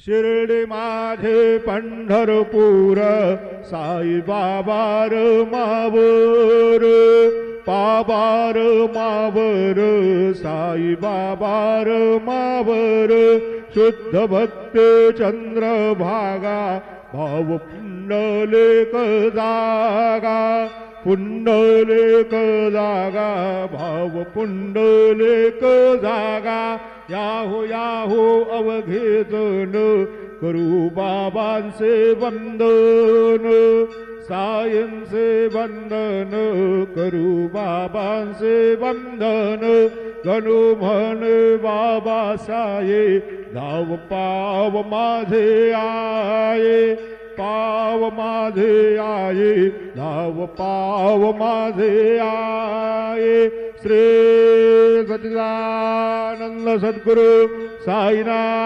शिर्डी माझे पंढरपूर साई बाबार मावर पाबार मावर साई बाबार मावर शुद्ध भक्त चंद्रभागा भाव पुंडलिक जागा पुंडलिक जागा भाव पुंडलिक जागा याहो याहो अवघेजन करू बाबांचे वंदन सायंचे वंदन करू बाबांचे वंदन गणू म्हण बाबा साये धाव पाव माझे आये पाव माझे आये धाव पाव माझे आये श्री सच्चिदानंद सद्गुरु साईनाथ।